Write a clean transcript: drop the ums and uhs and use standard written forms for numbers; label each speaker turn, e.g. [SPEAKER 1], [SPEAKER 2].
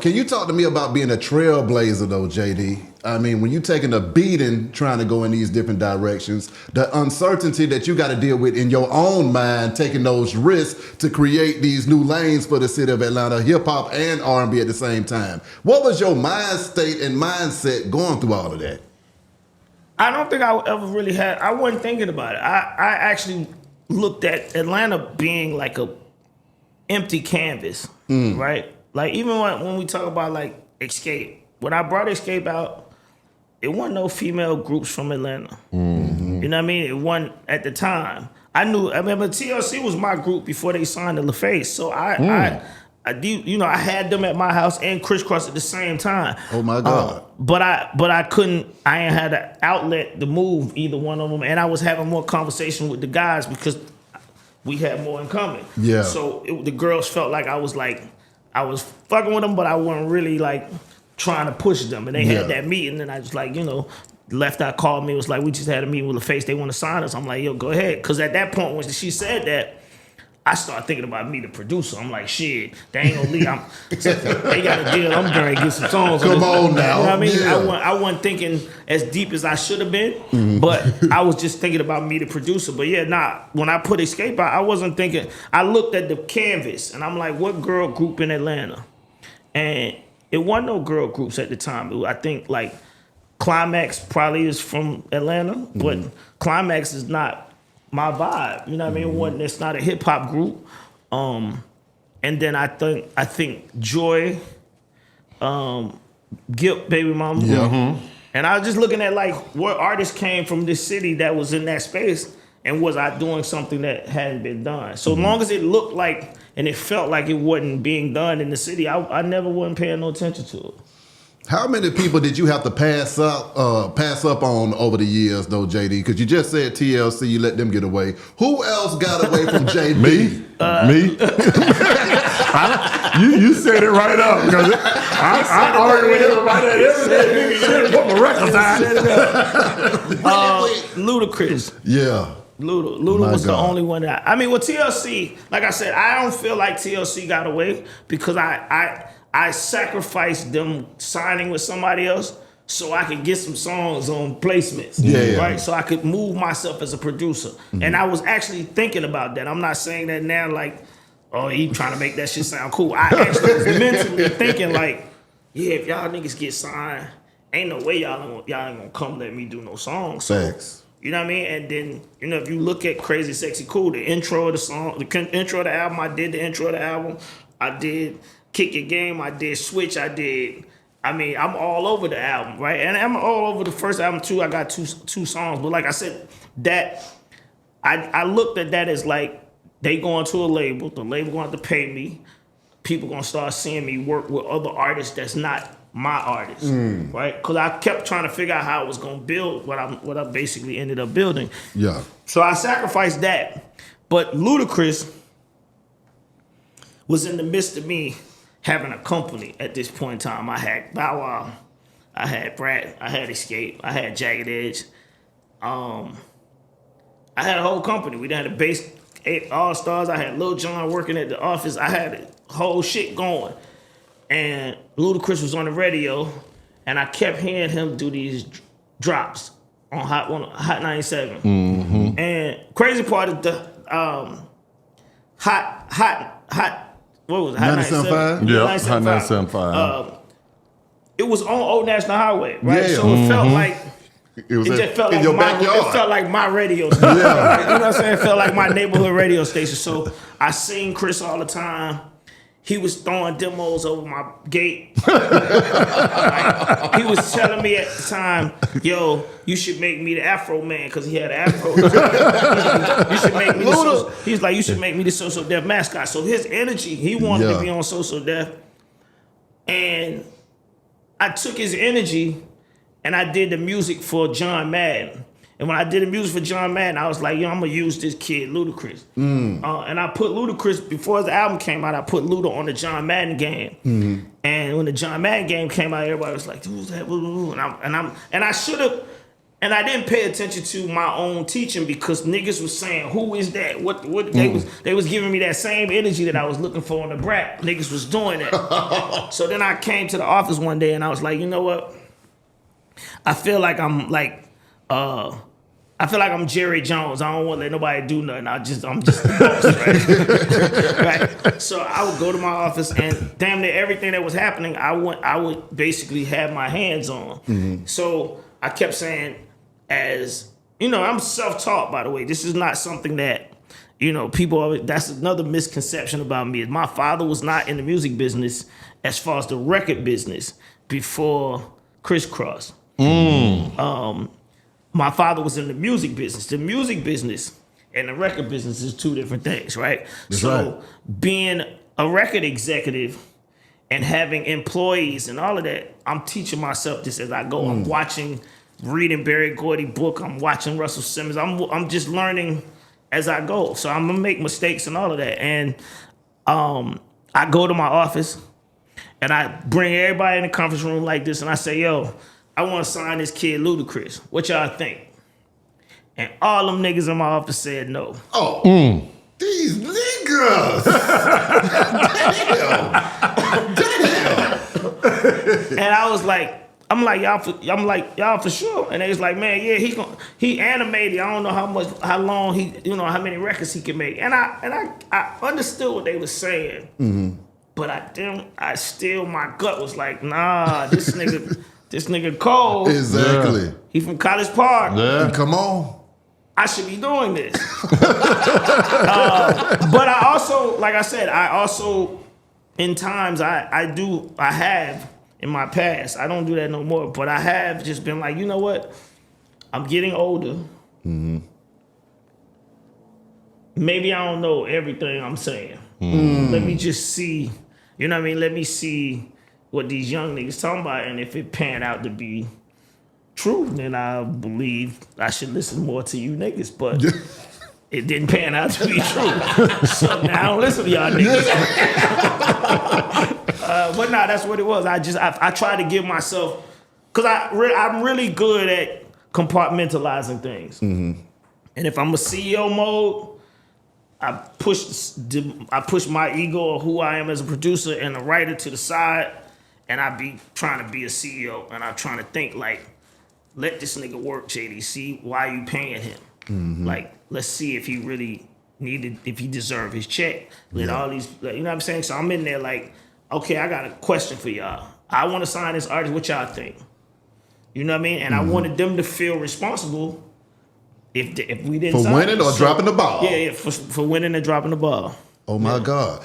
[SPEAKER 1] Can you talk to me about being a trailblazer, though, JD? I mean, when you're taking a beating trying to go in these different directions, the uncertainty that you got to deal with in your own mind, taking those risks to create these new lanes for the city of Atlanta, hip-hop and R&B at the same time. What was your mind state and mindset going through all of that?
[SPEAKER 2] I don't think I ever really had, I wasn't thinking about it. I actually looked at Atlanta being like a empty canvas, right? Like even when we talk about like Escape, when I brought Escape out, it wasn't no female groups from Atlanta. Mm-hmm. You know what I mean? It wasn't at the time. I remember TLC was my group before they signed to LaFace. So I had them at my house and Crisscross at the same time.
[SPEAKER 1] Oh my God.
[SPEAKER 2] But I couldn't, I ain't had an outlet to move either one of them. And I was having more conversation with the guys because we had more in common.
[SPEAKER 1] Yeah.
[SPEAKER 2] So the girls felt like I was fucking with them, but I wasn't really like trying to push them. And they had that meeting and I was like, Left Eye called me, was like, we just had a meeting with LaFace, they want to sign us. I'm like, yo, go ahead. Because at that point when she said that, I started thinking about me, the producer. I'm like, shit, they ain't gonna leave. They got a deal. I'm gonna get some songs.
[SPEAKER 1] Come on now.
[SPEAKER 2] You know what I mean?
[SPEAKER 1] Yeah.
[SPEAKER 2] I wasn't thinking as deep as I should have been, but I was just thinking about me, the producer. But yeah, when I put Escape out, I wasn't thinking. I looked at the canvas and I'm like, what girl group in Atlanta? And it wasn't no girl groups at the time. I think like Climax probably is from Atlanta, but Climax is not my vibe, you know what I mean? It's not a hip hop group. And then I think Joy, Guilt, Baby Mama.
[SPEAKER 1] Yeah.
[SPEAKER 2] And I was just looking at like what artists came from this city that was in that space, and was I doing something that hadn't been done? So long as it looked like and it felt like it wasn't being done in the city, I never wasn't paying no attention to it.
[SPEAKER 1] How many people did you have to pass up on over the years, though, JD? Because you just said TLC, you let them get away. Who else got away from JD?
[SPEAKER 3] Me? You said it right up. Because I argue with everybody every day. Shit, put my records out.
[SPEAKER 2] Ludacris.
[SPEAKER 1] Yeah.
[SPEAKER 2] Luda was the only one that with TLC, like I said, I don't feel like TLC got away because I sacrificed them signing with somebody else so I could get some songs on placements.
[SPEAKER 1] Yeah.
[SPEAKER 2] Right? So I could move myself as a producer. And I was actually thinking about that. I'm not saying that now like, oh, he trying to make that shit sound cool. I actually was mentally thinking like, yeah, if y'all niggas get signed, ain't no way y'all ain't gonna come let me do no songs.
[SPEAKER 1] Facts.
[SPEAKER 2] You know what I mean? And then, if you look at Crazy Sexy Cool, the intro of the song, the intro of the album, I did the intro of the album. I did Kick Your Game, I did Switch, I'm all over the album, right? And I'm all over the first album too. I got two songs. But like I said, that I looked at that as like they going to a label, the label going to have to pay me. People gonna start seeing me work with other artists that's not my artist, right? Because I kept trying to figure out how I was gonna build what I basically ended up building.
[SPEAKER 1] Yeah.
[SPEAKER 2] So I sacrificed that. But Ludacris was in the midst of me having a company at this point in time. I had Bow Wow, I had Brat, I had Escape, I had Jagged Edge. I had a whole company. We had a bass All Stars. I had Lil Jon working at the office. I had a whole shit going. And Ludacris was on the radio, and I kept hearing him do these drops on Hot 97. And crazy part is the what was it? Hot
[SPEAKER 1] 97.5?
[SPEAKER 3] Yeah, Hot 97.5.
[SPEAKER 2] It was on Old National Highway, right?
[SPEAKER 1] Yeah.
[SPEAKER 2] So it felt like
[SPEAKER 1] It
[SPEAKER 2] just felt
[SPEAKER 1] in
[SPEAKER 2] like
[SPEAKER 1] your backyard.
[SPEAKER 2] it felt like my radio station. You know what I'm saying? It felt like my neighborhood radio station. So I seen Chris all the time. He was throwing demos over my gate. Like, he was telling me at the time, yo, you should make me the Afro Man, because he had an afro. You should make me he's like, you should make me the So Def mascot. So his energy, he wanted to be on So Def. And I took his energy and I did the music for John Madden. And when I did the music for John Madden, I was like, I'm going to use this kid, Ludacris. And I put Ludacris, before the album came out, I put Luda on the John Madden game. And when the John Madden game came out, everybody was like, who's that? And I should have, And I didn't pay attention to my own teaching because niggas was saying, "Who is that?" What they was giving me that same energy that I was looking for in the brat. Niggas was doing that. So then I came to the office one day and I was like, you know what? I feel like I'm Jerry Jones. I don't want to let nobody do nothing. I'm just the boss, right? Right. So I would go to my office and damn near everything that was happening, I would basically have my hands on. So I kept saying, as you know, I'm self-taught, by the way. This is not something that, you know, that's another misconception about me. My father was not in the music business as far as the record business before Crisscross. My father was in the music business. The music business and the record business is two different things, right?
[SPEAKER 1] That's right.
[SPEAKER 2] Being a record executive and having employees and all of that, I'm teaching myself this as I go. I'm reading Barry Gordy book. I'm watching Russell Simmons. I'm just learning as I go. So I'm gonna make mistakes and all of that. And I go to my office and I bring everybody in the conference room like this and I say, yo, I want to sign this kid Ludacris. What y'all think? And all them niggas in my office said no.
[SPEAKER 1] Oh, these niggas! Damn!
[SPEAKER 2] And I was like, y'all for sure. And they was like, man, yeah, he animated. I don't know how long how many records he can make. And I understood what they were saying, but my gut was like, nah, this nigga cold.
[SPEAKER 1] Exactly.
[SPEAKER 2] Yeah. He from College Park.
[SPEAKER 1] Yeah. Come on.
[SPEAKER 2] I should be doing this. But I also, like I said, in times I have in my past, I don't do that no more, but I have just been like, you know what? I'm getting older. Maybe I don't know everything I'm saying. Let me just see, you know what I mean? Let me see what these young niggas talking about, and if it pan out to be true, then I believe I should listen more to you niggas, but it didn't pan out to be true. So now I don't listen to y'all niggas. But nah, that's what it was. I try to give myself, because I'm really good at compartmentalizing things. And if I'm a CEO mode, I push my ego or who I am as a producer and a writer to the side, and I be trying to be a CEO, and I'm trying to think like, let this nigga work, JD. See why you paying him. Like, let's see if he really if he deserve his check. Let all these, you know what I'm saying? So I'm in there like, okay, I got a question for y'all. I want to sign this artist. What y'all think? You know what I mean? And I wanted them to feel responsible if we didn't
[SPEAKER 1] for
[SPEAKER 2] sign
[SPEAKER 1] winning or dropping the ball.
[SPEAKER 2] Yeah, for winning and dropping the ball.
[SPEAKER 1] Oh my God.